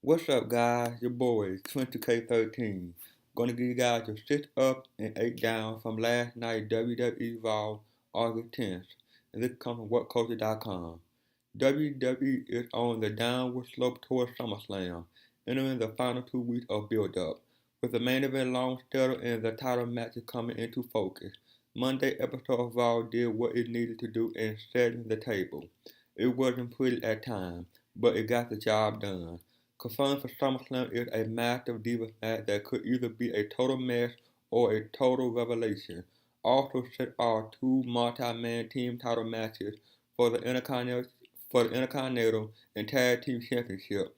What's up, guys? Your boy, 20K13. Gonna give you guys your 6 up and 8 down from last night WWE Raw, August 10th. And this comes from WhatCulture.com. WWE is on the downward slope towards SummerSlam, entering the final 2 weeks of build-up, with the main event long settled and the title matches coming into focus. Monday episode of Raw did what it needed to do in setting the table. It wasn't pretty at times, but it got the job done. Confirmed for SummerSlam is a massive Divas match that could either be a total mess or a total revelation. Also set are two multi-man team title matches for the Intercontinental and Tag Team Championship,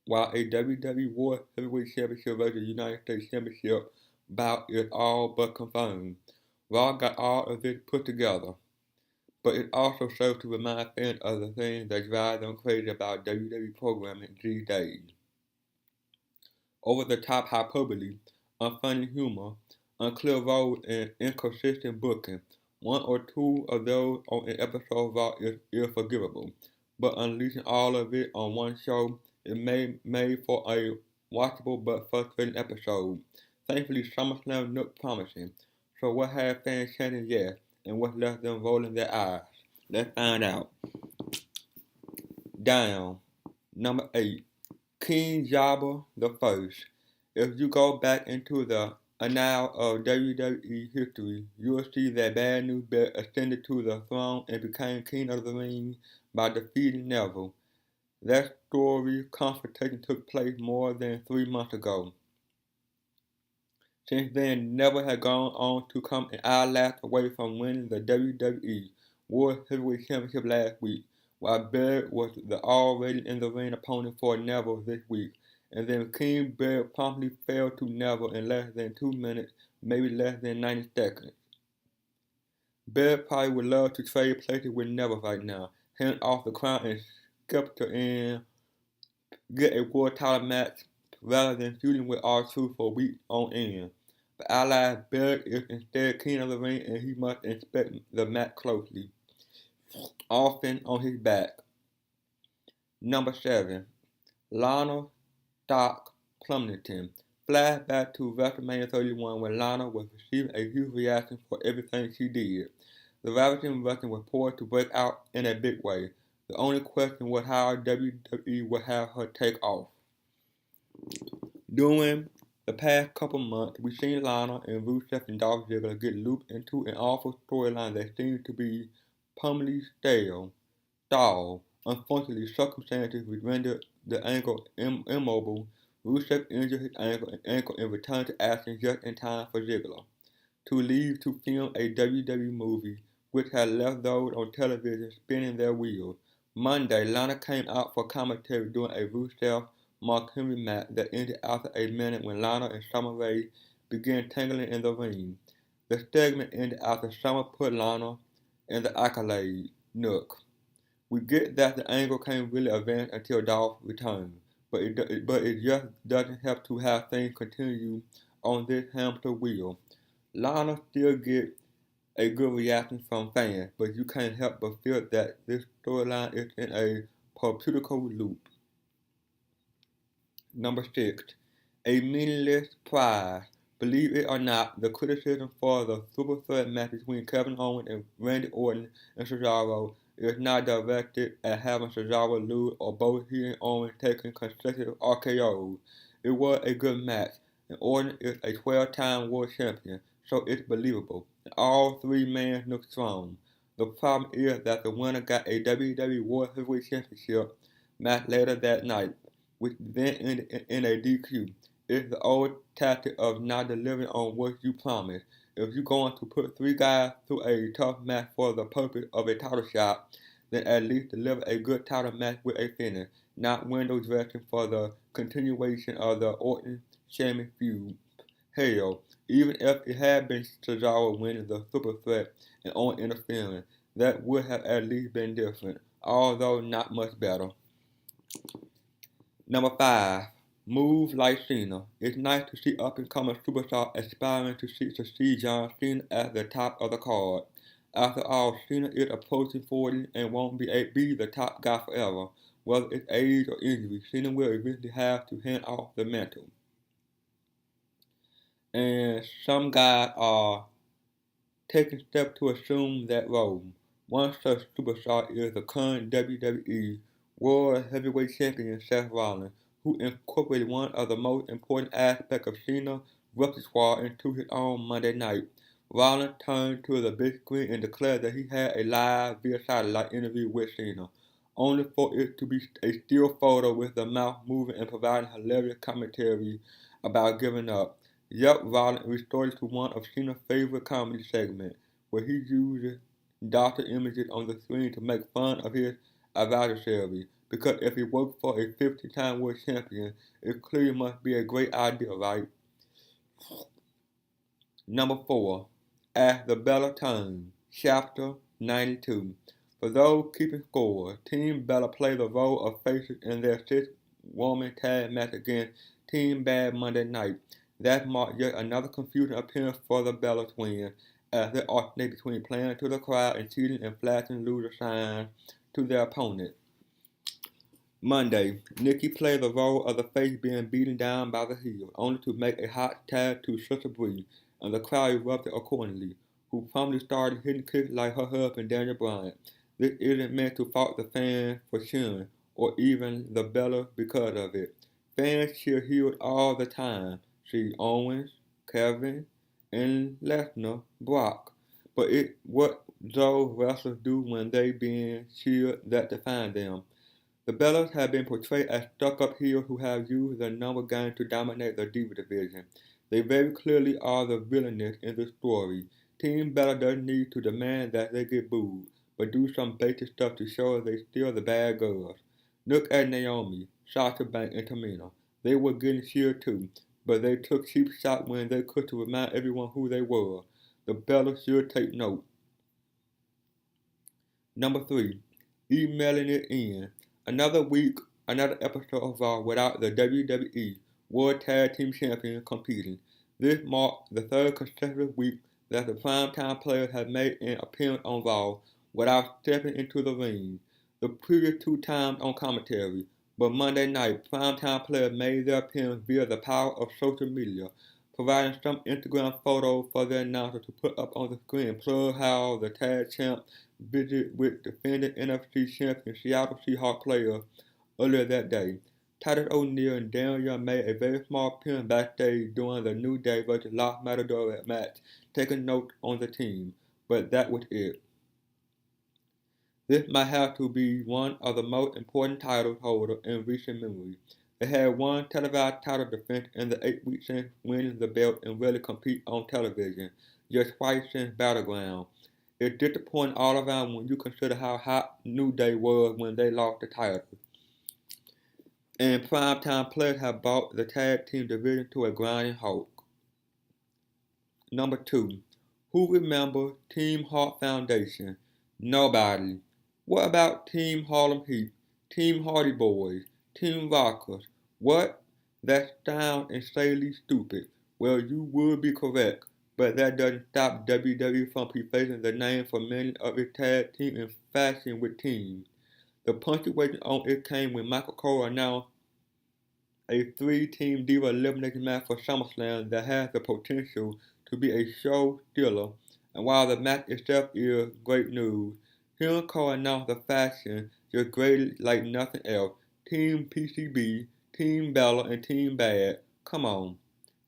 while a WWE World Heavyweight Championship versus United States Championship bout is all but confirmed. Raw got all of this put together, but it also serves to remind fans of the things that drive them crazy about WWE programming these days. Over-the-top hyperbole, unfunny humor, unclear roles, and inconsistent booking. One or two of those on an episode of Raw is forgivable, but unleashing all of it on one show is made for a watchable but frustrating episode. Thankfully, SummerSlam looked promising, so what had fans chanting yes, and what left them rolling their eyes? Let's find out. Down. Number 8. King Jabba the First. If you go back into the annals of WWE history, you will see that Bad News Bear ascended to the throne and became King of the Ring by defeating Neville. That story confrontation took place more than 3 months ago. Since then, Neville had gone on to come an eyelash away from winning the WWE World Heavyweight Championship last week, while Bear was the already in the ring opponent for Neville this week, and then King Bear promptly fell to Neville in less than 2 minutes, maybe less than 90 seconds. Bear probably would love to trade places with Neville right now, hand off the crown and scepter and get a world title match rather than feuding with R2 for weeks on end. But ally Bear is instead king of the ring and he must inspect the match closely, often on his back. Number 7. Lana Stock Plummeting. Flashback to WrestleMania 31 when Lana was receiving a huge reaction for everything she did. The Ravishing wrestling was poised to break out in a big way. The only question was how WWE would have her take off. During the past couple months, we've seen Lana and Rusev and Dolph Ziggler get looped into an awful storyline that seems to be permanently stalled. Unfortunately, circumstances which rendered the angle immobile. Rusev injured his ankle and returned to action just in time for Ziggler to leave to film a WWE movie, which had left those on television spinning their wheels. Monday, Lana came out for commentary during a Rusev Mark Henry match that ended after a minute when Lana and Summer Rae began tangling in the ring. The segment ended after Summer put Lana in the accolade nook. We get that the angle can't really advance until Dolph returns, but it just doesn't help to have things continue on this hamster wheel. Lana still gets a good reaction from fans, but you can't help but feel that this storyline is in a political loop. Number 6. A meaningless prize. Believe it or not, the criticism for the super threat match between Kevin Owens and Randy Orton and Cesaro is not directed at having Cesaro lose or both he and Owens taking consecutive RKOs. It was a good match, and Orton is a 12-time world champion, so it's believable, and all three men look strong. The problem is that the winner got a WWE World Heavyweight Championship match later that night, which then ended in a DQ. It's the old tactic of not delivering on what you promised. If you're going to put three guys through a tough match for the purpose of a title shot, then at least deliver a good title match with a finish, not window dressing for the continuation of the Orton-Sheamus feud. Hell, even if it had been Cesaro winning the super threat and Orton interfering, that would have at least been different, although not much better. Number 5. Move like Cena. It's nice to see up-and-coming superstars aspiring to succeed John Cena at the top of the card. After all, Cena is approaching 40 and won't be the top guy forever. whether it's age or injury, Cena will eventually have to hand off the mantle. And some guys are taking steps to assume that role. One such superstar is the current WWE World Heavyweight Champion Seth Rollins, who incorporated one of the most important aspects of Cena's repertoire into his own Monday night. Rollins turned to the big screen and declared that he had a live via satellite interview with Cena, only for it to be a still photo with the mouth moving and providing hilarious commentary about giving up. Yep, Rollins restored to one of Cena's favorite comedy segments, where he uses doctor images on the screen to make fun of his adversary. Because if he worked for a 15-time world champion, it clearly must be a great idea, right? Number 4. As the Bella Turn, Chapter 92. For those keeping score, Team Bella played the role of faces in their 6-woman tag match against Team Bad Monday night. That marked yet another confusing appearance for the Bella twins, as they alternate between playing to the crowd and cheating and flashing loser signs to their opponent. Monday, Nikki played the role of the face being beaten down by the heel, only to make a hot tag to Sister Bree, and the crowd erupted accordingly, who promptly started hitting kicks like her husband Daniel Bryan. This isn't meant to fault the fans for cheering, or even the Bella because of it. Fans cheer heels all the time. See Owens, Kevin, and Lesnar, Brock. But it's what those wrestlers do when they being cheered that defines them. The Bellas have been portrayed as stuck-up heels who have used the number game to dominate the Diva division. They very clearly are the villainess in this story. Team Bella doesn't need to demand that they get booed, but do some basic stuff to show they still the bad girls. Look at Naomi, Sasha Banks, and Tamina. They were getting cheered too, but they took cheap shots when they could to remind everyone who they were. The Bellas should take note. Number 3. Emailing it in. Another week, another episode of Raw without the WWE World Tag Team Champion competing. This marked the third consecutive week that the primetime players have made an appearance on Raw without stepping into the ring. The previous 2 times on commentary, but Monday night, primetime players made their appearance via the power of social media, providing some Instagram photos for the announcer to put up on the screen and plug how the tag champ visited with defending NFC champion Seattle Seahawks player earlier that day. Titus O'Neil and Darren Young made a very small appearance backstage during the New Day vs. Los Matadores match, taking note on the team, but that was it. This might have to be one of the most important title holders in recent memory. They had one televised title defense in the 8 weeks since winning the belt and really compete on television, just twice since Battleground. It's disappointing all around when you consider how hot New Day was when they lost the title. And primetime players have brought the tag team division to a grinding halt. Number 2. Who remembers Team Hart Foundation? Nobody. What about Team Harlem Heat, Team Hardy Boys, Team Rockers? What? That sounds insanely stupid. Well, you would be correct, but that doesn't stop WWE from prefacing the name for many of its tag teams in fashion with teams. The punctuation on it came when Michael Cole announced a 3-team Diva elimination match for SummerSlam that has the potential to be a show stealer, and while the match itself is great news, hearing Cole announce the faction just graded like nothing else. Team PCB, Team Bella, and Team Bad. Come on.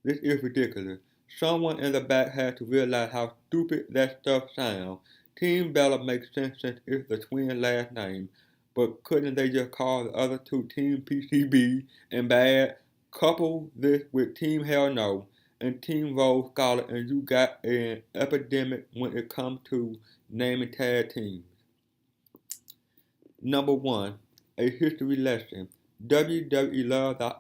This is ridiculous. Someone in the back had to realize how stupid that stuff sounds. Team Bella makes sense since it's the twin last name, but couldn't they just call the other 2 Team PCB and Bad? Couple this with Team Hell No and Team Rose Scarlet and you got an epidemic when it comes to naming tag teams. Number 1. A history lesson. WWE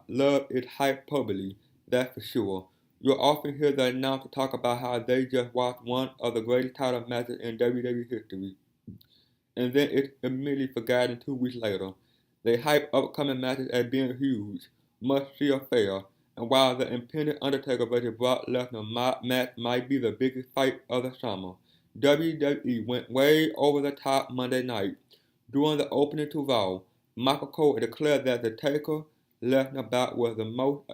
loves its hyperbole, that's for sure. You'll often hear the announcer talk about how they just watched one of the greatest title matches in WWE history, and then it's immediately forgotten 2 weeks later. They hype upcoming matches as being huge, must-see affair, and while the impending Undertaker vs. Brock Lesnar match might be the biggest fight of the summer, WWE went way over the top Monday night. During the opening to Raw, Michael Cole declared that the Taker Lesnar bout was the most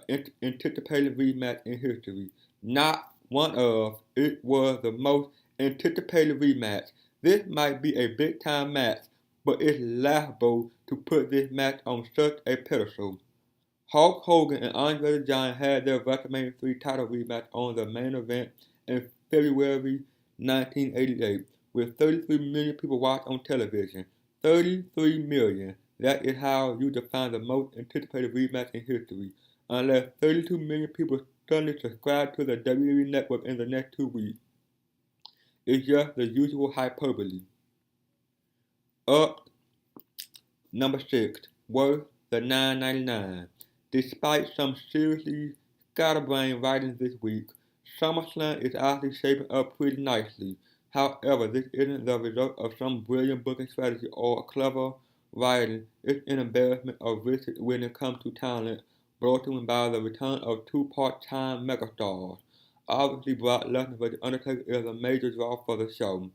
anticipated rematch in history. Not one of, it was the most anticipated rematch. This might be a big time match, but it's laughable to put this match on such a pedestal. Hulk Hogan and Andre the Giant had their WrestleMania 3 title rematch on the main event in February 1988, with 33 million people watched on television. 33 million. That is how you define the most anticipated rematch in history. Unless 32 million people suddenly subscribe to the WWE network in the next 2 weeks. It's just the usual hyperbole. Up number 6, worth the $9.99. Despite some seriously scatterbrained writing this week, SummerSlam is actually shaping up pretty nicely. However, this isn't the result of some brilliant booking strategy or clever writing. It's an embarrassment of riches when it comes to talent, brought in by the return of two part-time megastars. Obviously, Brock Lesnar vs. Undertaker is a major draw for the show,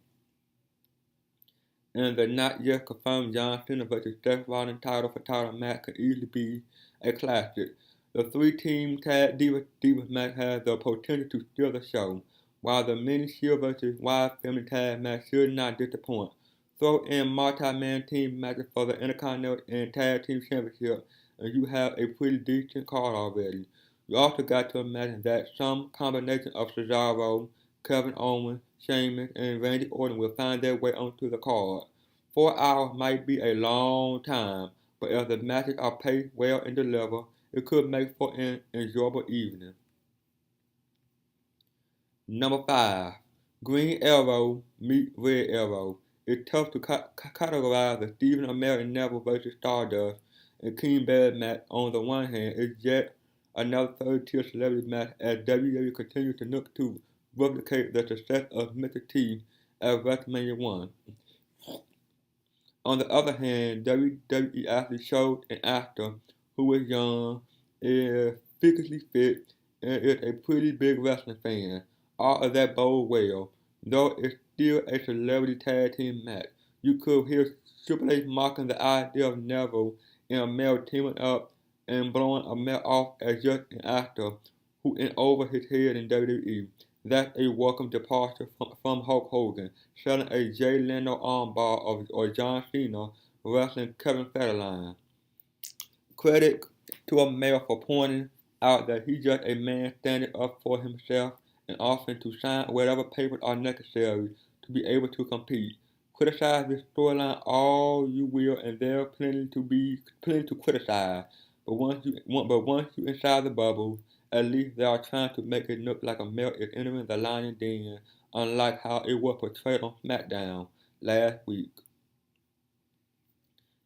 and the not yet confirmed John Cena vs. Seth Rollins title for title match could easily be a classic. The three-team tag divas match has the potential to steal the show, while the mini Shield vs. Wyatt family tag match should not disappoint. Throw in multi-man team matches for the Intercontinental and Tag Team Championship, and you have a pretty decent card already. You also got to imagine that some combination of Cesaro, Kevin Owens, Sheamus, and Randy Orton will find their way onto the card. 4 hours might be a long time, but if the matches are paced well and delivered, it could make for an enjoyable evening. Number 5. Green Arrow meet Red Arrow. It's tough to categorize the Stephen Amell and Neville vs. Stardust and King Bad match on the one hand. It's yet another third-tier celebrity match as WWE continues to look to replicate the success of Mr. T at WrestleMania 1. On the other hand, WWE actually showed an actor who is young, is physically fit, and is a pretty big wrestling fan. All of that bodes well, though it's still a celebrity tag team match. You could hear Triple H mocking the idea of Neville and Amell teaming up and blowing Amell off as just an actor who in over his head in WWE. That's a welcome departure from Hulk Hogan, selling a Jay Leno armbar or John Cena wrestling Kevin Federline. Credit to Amell for pointing out that he's just a man standing up for himself and offering to sign whatever papers are necessary to be able to compete. Criticize this storyline all you will, and there's plenty to criticize. But once you inside the bubble, at least they are trying to make it look like Amell is entering the lion's den, unlike how it was portrayed on SmackDown last week.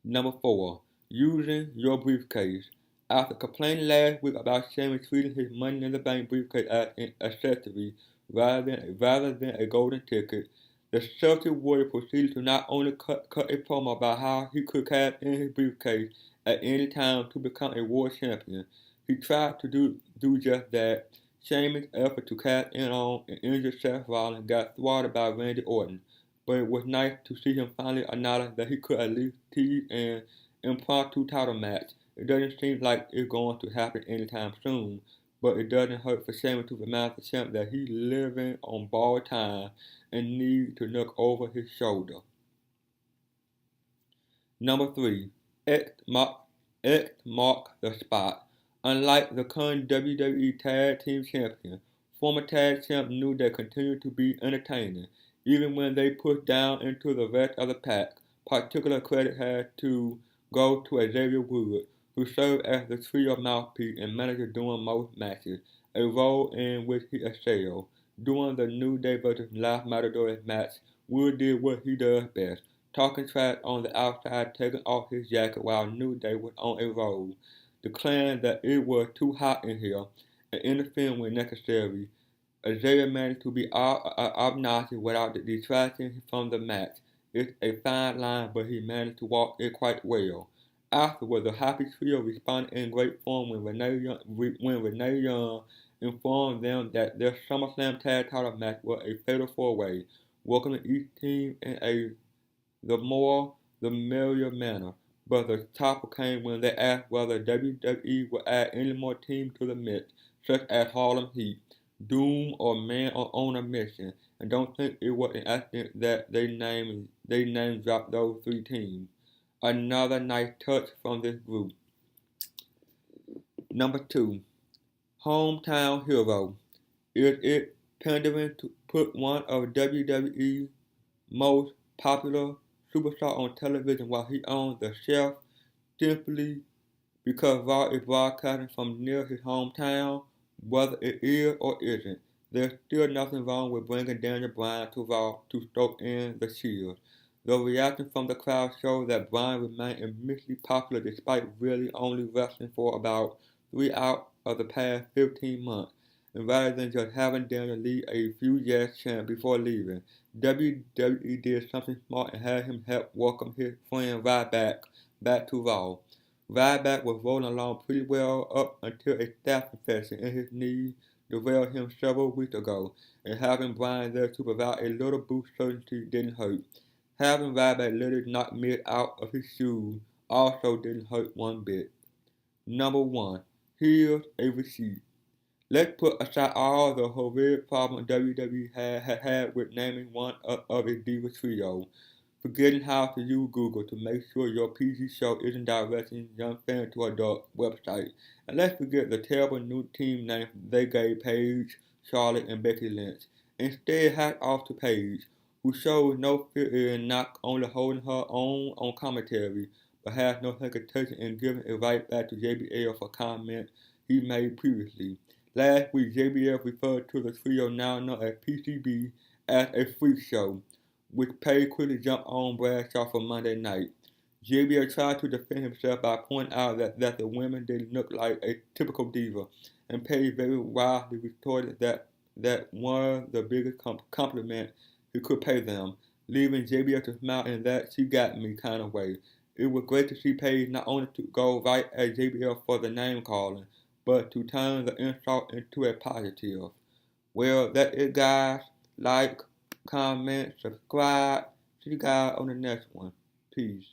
Number 4. Using your briefcase. After complaining last week about Sheamus treating his Money in the Bank briefcase as an accessory rather than a golden ticket, the Celtic Warrior proceeded to not only cut a promo about how he could cash in his briefcase at any time to become a world champion. He tried to do just that. Sheamus' effort to cash in on an injured Seth Rollins got thwarted by Randy Orton, but it was nice to see him finally acknowledge that he could at least tease an impromptu title match. It doesn't seem like it's going to happen anytime soon, but it doesn't hurt for Sheamus to remind the champ that he's living on borrowed time and needs to look over his shoulder. Number 3. X mark the spot. Unlike the current WWE Tag Team Champion, former Tag Champ New Day continued to be entertaining, even when they pushed down into the rest of the pack. Particular credit had to go to Xavier Woods, who served as the trio mouthpiece and manager during most matches, a role in which he excelled. During the New Day vs. Los Matadores match, Wood did what he does best, talking trash on the outside, taking off his jacket while New Day was on a roll, declaring that it was too hot in here and interfering when necessary. Xavier managed to be obnoxious without detracting from the match. It's a fine line, but he managed to walk it quite well. Afterward, the Happy Trio responded in great form when Renee Young informed them that their SummerSlam tag title match was a fatal four-way, welcoming each team in the more the merrier manner. but the topper came when they asked whether WWE would add any more teams to the mix, such as Harlem Heat, Doom, or Man on a Mission, and don't think it was an accident that they name dropped those three teams. Another nice touch from this group. Number 2, Hometown Hero. Is it pandering to put one of WWE's most popular superstars on television while he owns the shelf simply because Raw is broadcasting from near his hometown? Whether it is or isn't, there's still nothing wrong with bringing Daniel Bryan to Raw to stoke in the Shield. The reaction from the crowd shows that Bryan remained immensely popular despite really only wrestling for about 3 out of the past 15 months. And rather than just having Daniel lead a few yes chants before leaving, WWE did something smart and had him help welcome his friend Ryback back to Raw. Ryback was rolling along pretty well up until a staph infection in his knee derailed him several weeks ago, and having Bryan there to provide a little boost certainty didn't hurt. Having Ryback literally knock Miz out of his shoes also didn't hurt one bit. Number 1. Here's a receipt. Let's put aside all the horrid problems WWE had with naming one of its Diva trio, forgetting how to use Google to make sure your PG show isn't directing young fans to adult websites. And let's forget the terrible new team names they gave Paige, Charlotte, and Becky Lynch. Instead, hat off to Paige, who shows no fear in not only holding her own on commentary, but has no hesitation in giving it right back to JBL for comments he made previously. Last week, JBL referred to the trio now known as PCB as a freak show, which Paige quickly jumped on Bradshaw for Monday night. JBL tried to defend himself by pointing out that the women didn't look like a typical diva, and Paige very wisely retorted that was the biggest compliment he could pay them, leaving JBL to smile in that she got me kind of way. It was great to see Paige not only to go right at JBL for the name calling, but to turn the insult into a positive. Well, that is, guys. Like, comment, subscribe. See you guys on the next one. Peace.